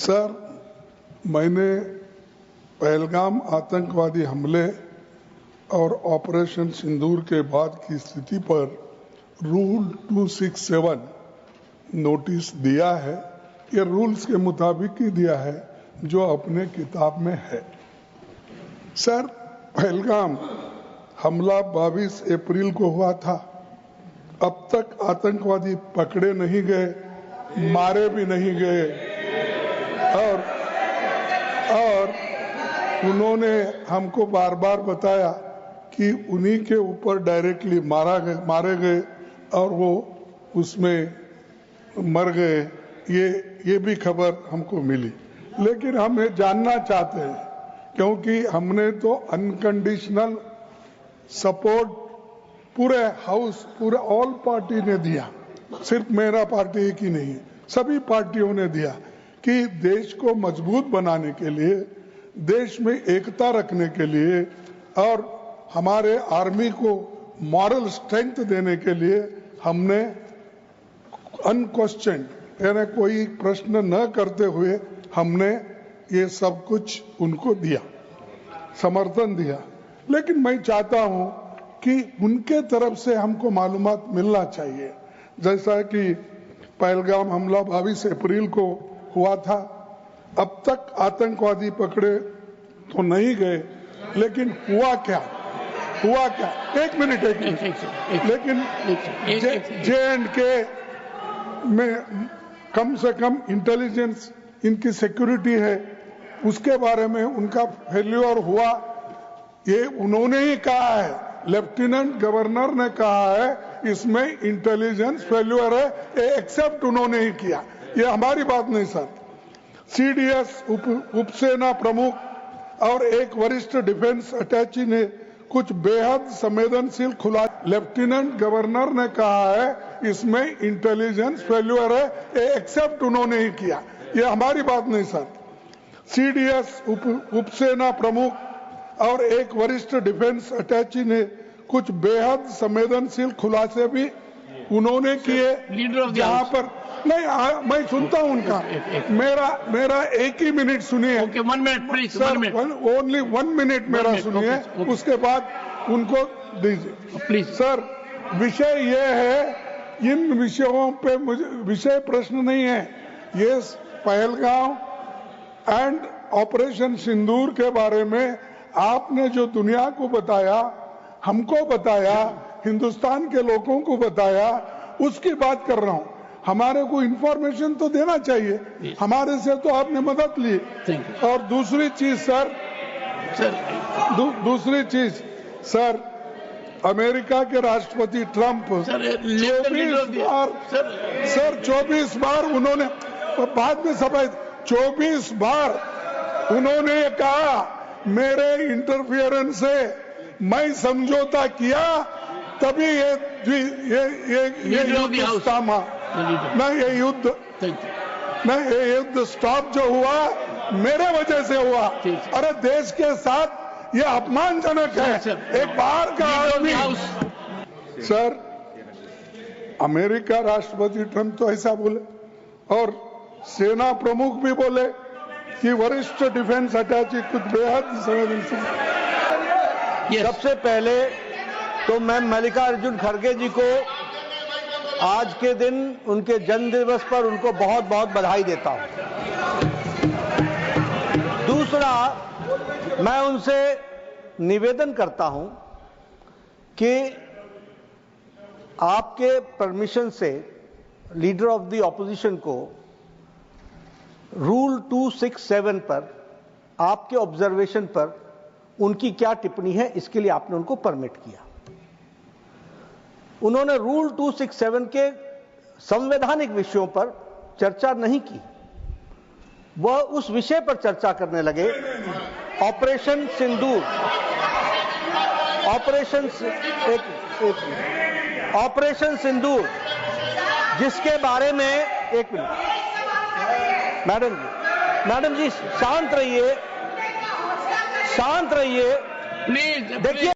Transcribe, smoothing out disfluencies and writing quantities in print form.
Sir, मैंने पहलगाम आतंकवादी हमले और ऑपरेशन सिंदूर के बाद की स्थिति पर रूल 267 नोटिस दिया है। ये रूल्स के मुताबिक ही दिया है जो अपने किताब में है। सर, पहलगाम हमला 22 अप्रैल को हुआ था। अब तक आतंकवादी पकड़े नहीं गए, मारे भी नहीं गए और उन्होंने हमको बार बार बताया कि उन्हीं के ऊपर डायरेक्टली मारे गए और वो उसमें मर गए। ये भी खबर हमको मिली, लेकिन हम ये जानना चाहते हैं क्योंकि हमने तो अनकंडीशनल सपोर्ट पूरे हाउस, पूरे ऑल पार्टी ने दिया, सिर्फ मेरा पार्टी एक ही नहीं, सभी पार्टियों ने दिया कि देश को मजबूत बनाने के लिए, देश में एकता रखने के लिए और हमारे आर्मी को मॉरल स्ट्रेंथ देने के लिए हमने अनक्वेश्चन यानी कोई प्रश्न न करते हुए हमने ये सब कुछ उनको दिया, समर्थन दिया। लेकिन मैं चाहता हूं कि उनके तरफ से हमको मालूमात मिलना चाहिए। जैसा कि पहलगाम हमला 22 अप्रैल को हुआ था, अब तक आतंकवादी पकड़े तो नहीं गए, लेकिन हुआ क्या? एक मिनट लेकिन J&K में कम से कम इंटेलिजेंस, इनकी सिक्योरिटी है, उसके बारे में उनका फेल्योर हुआ, ये उन्होंने ही कहा है। लेफ्टिनेंट गवर्नर ने कहा है इसमें इंटेलिजेंस फेल्योर है, ये एक्सेप्ट उन्होंने ही किया, ये हमारी बात नहीं सर। CDS उपसेना प्रमुख और एक वरिष्ठ डिफेंस अटैची ने कुछ बेहद संवेदनशील खुला, लेफ्टिनेंट गवर्नर ने कहा है इसमें इंटेलिजेंस फेल्योर है, ये एक्सेप्ट उन्होंने ही किया, ये हमारी बात नहीं सर। CDS उपसेना प्रमुख और एक वरिष्ठ डिफेंस अटैची ने कुछ बेहद संवेदनशील खुलासे भी उन्होंने किए, जहां पर नहीं मैं सुनता हूं उनका, मेरा एक ही मिनट सुनिए। Okay, 1 minute please, sir, only 1 minute मेरा सुनिए, उसके बाद उनको दीजिए प्लीज। सर, विषय ये है, इन विषयों पे मुझे विषय प्रश्न नहीं है, ये पहलगाम एंड ऑपरेशन सिंदूर के बारे में आपने जो दुनिया को बताया, हमको बताया, हिंदुस्तान के लोगों को बताया, उसकी बात कर रहा हूं। हमारे को इंफॉर्मेशन तो देना चाहिए, हमारे से तो आपने मदद ली। और दूसरी चीज सर, दूसरी चीज सर, अमेरिका के राष्ट्रपति ट्रंप 24 बार उन्होंने, बाद में सफाई, 24 बार उन्होंने कहा मेरे इंटरफियरेंस से मैं समझौता किया, तभी ये युद्ध थामा ना, ये युद्ध स्टॉप जो हुआ मेरे वजह से हुआ। अरे देश के साथ ये अपमानजनक है, एक बाहर का आदमी। सर, अमेरिका राष्ट्रपति ट्रंप तो ऐसा बोले और सेना प्रमुख भी बोले कि वरिष्ठ डिफेंस अटैची कुछ बेहद संवेदनशील। सबसे पहले तो मैं मल्लिकार्जुन खड़गे जी को आज के दिन उनके जन्म दिवस पर उनको बहुत बहुत बधाई देता हूं। दूसरा, मैं उनसे निवेदन करता हूं कि आपके परमिशन से लीडर ऑफ द ऑपोजिशन को रूल 267 पर, आपके ऑब्जर्वेशन पर उनकी क्या टिप्पणी है, इसके लिए आपने उनको परमिट किया। उन्होंने रूल 267 के संवैधानिक विषयों पर चर्चा नहीं की, वह उस विषय पर चर्चा करने लगे, ऑपरेशन सिंदूर, ऑपरेशन सिंदूर, जिसके बारे में, एक मिनट मैडम जी शांत रहिए प्लीज। देखिए